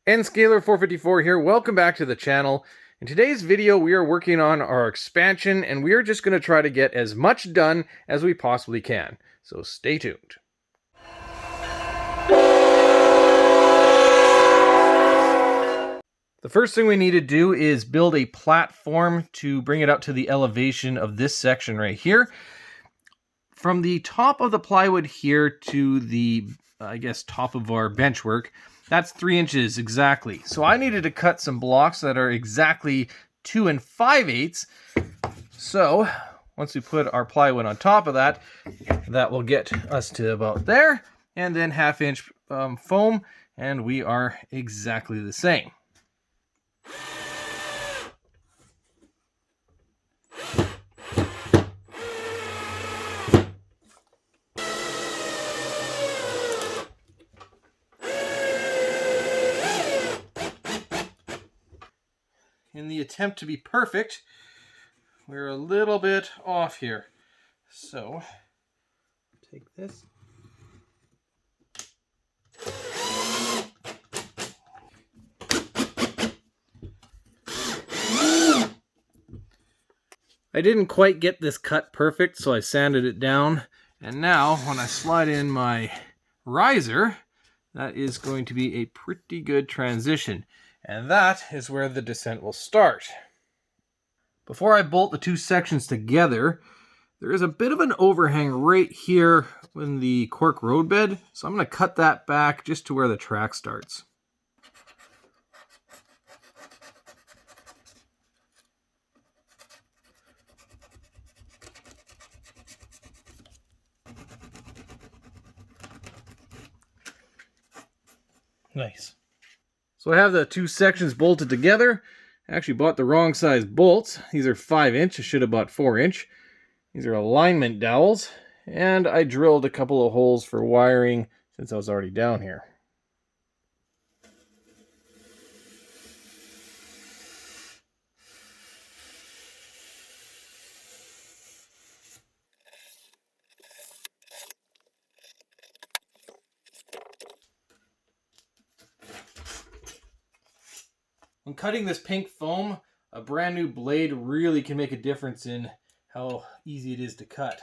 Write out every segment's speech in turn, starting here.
Nscaler454 here. Welcome back to the channel. In today's video, we are working on our expansion, and we are just going to try to get as much done as we possibly can. So stay tuned. The first thing we need to do is build a platform to bring it up to the elevation of this section right here. From the top of the plywood here to the, top of our benchwork, that's 3 inches exactly. So I needed to cut some blocks that are exactly 2 5/8. So once we put our plywood on top of that, that will get us to about there. And then 1/2 inch foam, and we are exactly the same. In the attempt to be perfect, we're a little bit off here. So, take this. I didn't quite get this cut perfect, so I sanded it down. And now, when I slide in my riser, that is going to be a pretty good transition. And that is where the descent will start. Before I bolt the two sections together, there is a bit of an overhang right here in the cork roadbed. So I'm going to cut that back just to where the track starts. Nice. So I have the two sections bolted together. I actually bought the wrong size bolts. These are 5 inch. I should have bought 4 inch. These are alignment dowels. And I drilled a couple of holes for wiring since I was already down here. When cutting this pink foam, a brand new blade really can make a difference in how easy it is to cut.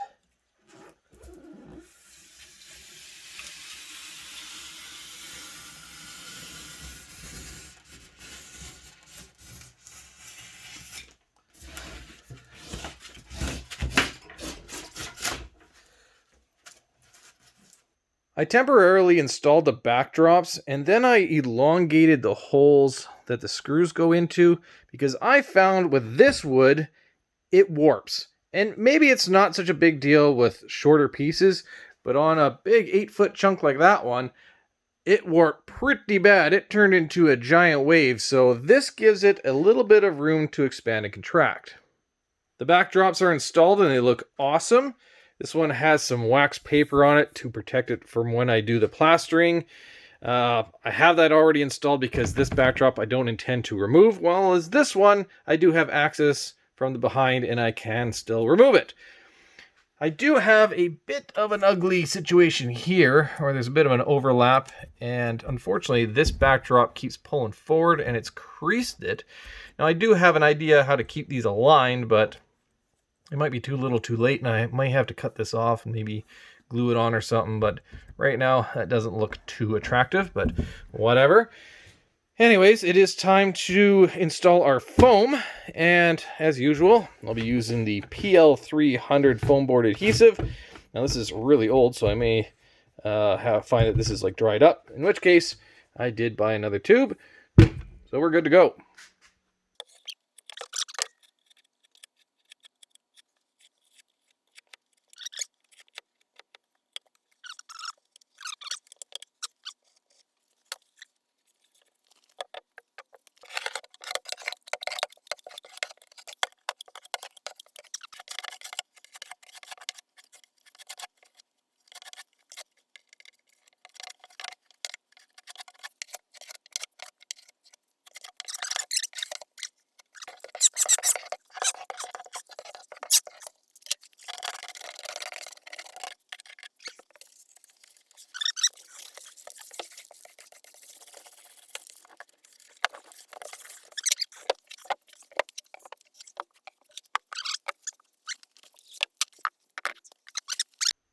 I temporarily installed the backdrops, and then I elongated the holes that the screws go into, because I found with this wood, it warps. And maybe it's not such a big deal with shorter pieces, but on a big 8-foot chunk like that one, it warped pretty bad. It turned into a giant wave, so this gives it a little bit of room to expand and contract. The backdrops are installed and they look awesome. This one has some wax paper on it to protect it from when I do the plastering. I have that already installed because this backdrop I don't intend to remove, while as this one I do have access from the behind and I can still remove it. I do have a bit of an ugly situation here where there's a bit of an overlap, and unfortunately this backdrop keeps pulling forward and it's creased it. Now I do have an idea how to keep these aligned, but it might be too little too late, and I might have to cut this off and maybe glue it on or something, but right now that doesn't look too attractive, but whatever. Anyways, it is time to install our foam, and as usual, I'll be using the PL300 foam board adhesive. Now this is really old, so I may find that this is like dried up, in which case I did buy another tube, so we're good to go.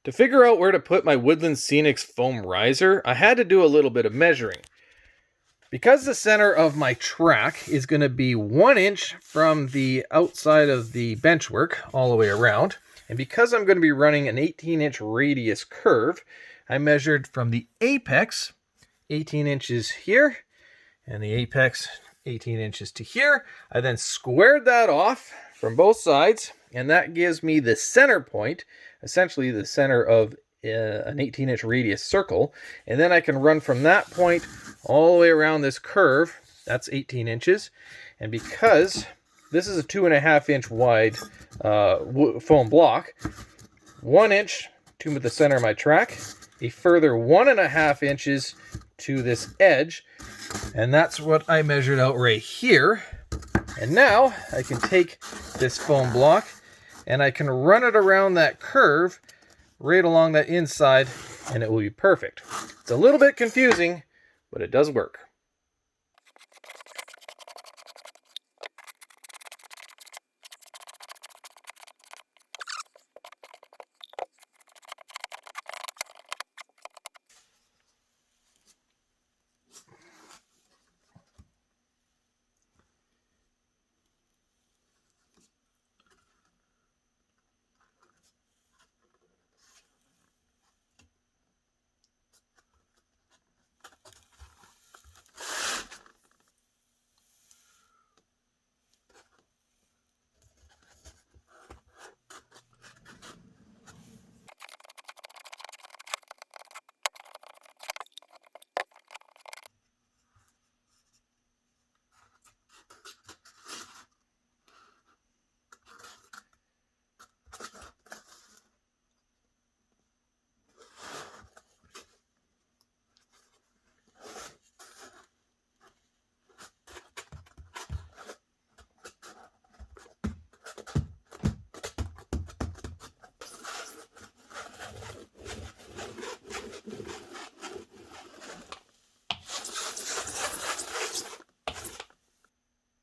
To figure out where to put my Woodland Scenics foam riser, I had to do a little bit of measuring. Because the center of my track is going to be 1 inch from the outside of the benchwork all the way around, and because I'm going to be running an 18-inch radius curve, I measured from the apex 18 inches here, and the apex 18 inches to here. I then squared that off from both sides, and that gives me the center point, essentially the center of an 18-inch radius circle, and then I can run from that point all the way around this curve. That's 18 inches, and because this is a 2.5-inch wide foam block, 1 inch to the center of my track, a further 1.5 inches to this edge, and that's what I measured out right here. And now I can take this foam block and I can run it around that curve right along that inside, and it will be perfect. It's a little bit confusing, but it does work.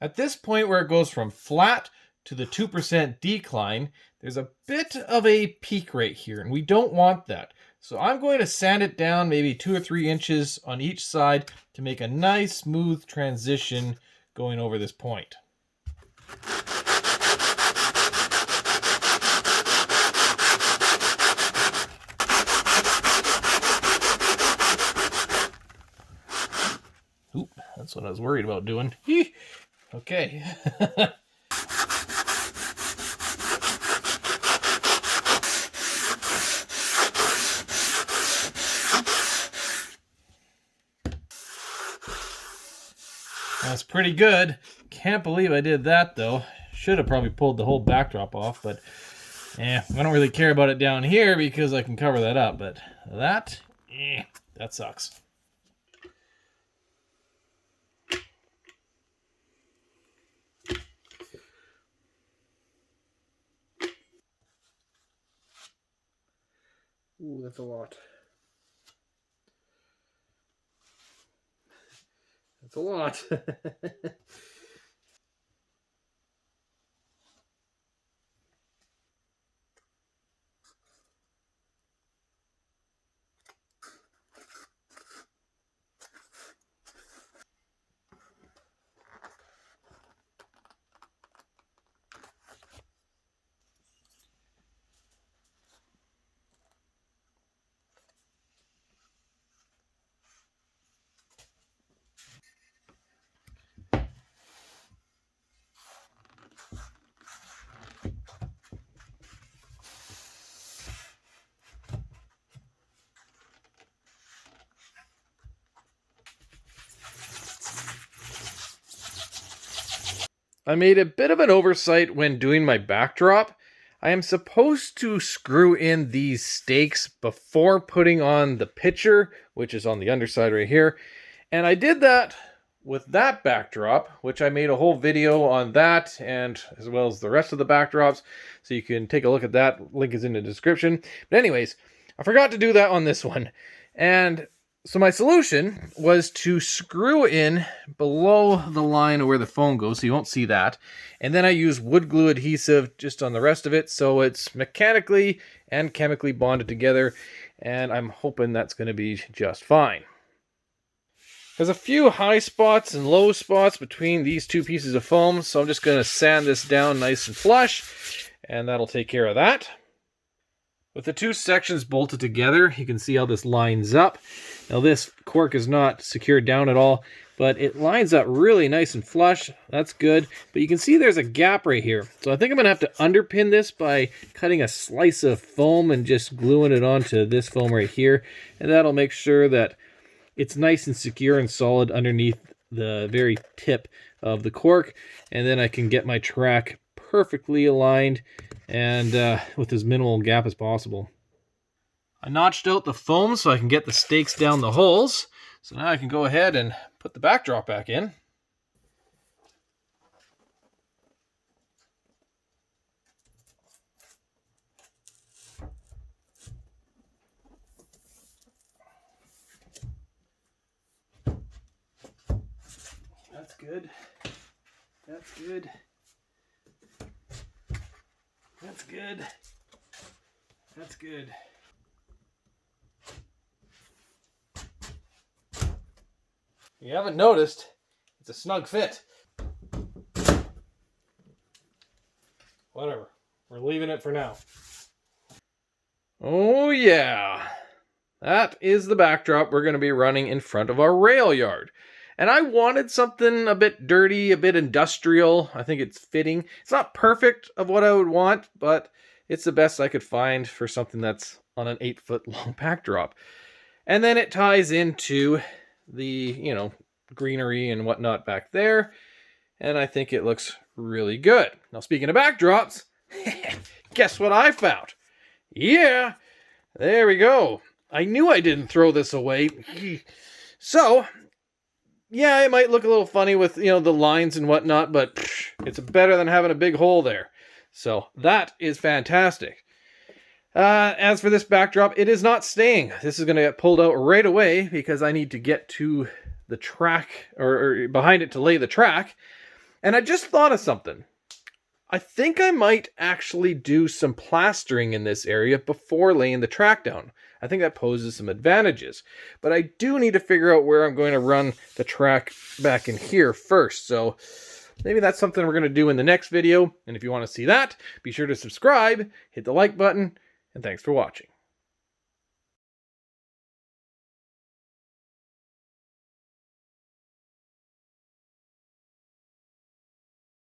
At this point where it goes from flat to the 2% decline, there's a bit of a peak right here, and we don't want that. So I'm going to sand it down maybe 2 or 3 inches on each side to make a nice smooth transition going over this point. Oop, that's what I was worried about doing. Okay. That's pretty good. Can't believe I did that though. Should have probably pulled the whole backdrop off, but I don't really care about it down here because I can cover that up, but that sucks. Ooh, that's a lot. That's a lot. I made a bit of an oversight when doing my backdrop. I am supposed to screw in these stakes before putting on the picture, which is on the underside right here. And I did that with that backdrop, which I made a whole video on that, and as well as the rest of the backdrops. So you can take a look at that. Link is in the description. But anyways, I forgot to do that on this one. And So my solution was to screw in below the line of where the foam goes, so you won't see that. And then I use wood glue adhesive just on the rest of it, so it's mechanically and chemically bonded together, and I'm hoping that's going to be just fine. There's a few high spots and low spots between these two pieces of foam, so I'm just going to sand this down nice and flush, and that'll take care of that. With the two sections bolted together, you can see how this lines up. Now this cork is not secured down at all, but it lines up really nice and flush. That's good. But you can see there's a gap right here. So I think I'm going to have to underpin this by cutting a slice of foam and just gluing it onto this foam right here. And that'll make sure that it's nice and secure and solid underneath the very tip of the cork. And then I can get my track perfectly aligned and with as minimal gap as possible. I notched out the foam so I can get the stakes down the holes. So now I can go ahead and put the backdrop back in. That's good. That's good. That's good. That's good. You haven't noticed, it's a snug fit. Whatever. We're leaving it for now. Oh yeah. That is the backdrop we're going to be running in front of our rail yard. And I wanted something a bit dirty, a bit industrial. I think it's fitting. It's not perfect of what I would want, but it's the best I could find for something that's on an 8-foot long backdrop. And then it ties into the, greenery and whatnot back there. And I think it looks really good. Now, speaking of backdrops, guess what I found? Yeah, there we go. I knew I didn't throw this away. So, yeah, it might look a little funny with, the lines and whatnot, but it's better than having a big hole there. So that is fantastic. As for this backdrop, it is not staying. This is going to get pulled out right away because I need to get to the track or behind it to lay the track. And I just thought of something. I think I might actually do some plastering in this area before laying the track down. I think that poses some advantages. But I do need to figure out where I'm going to run the track back in here first. So maybe that's something we're going to do in the next video. And if you want to see that, be sure to subscribe, hit the like button, and thanks for watching.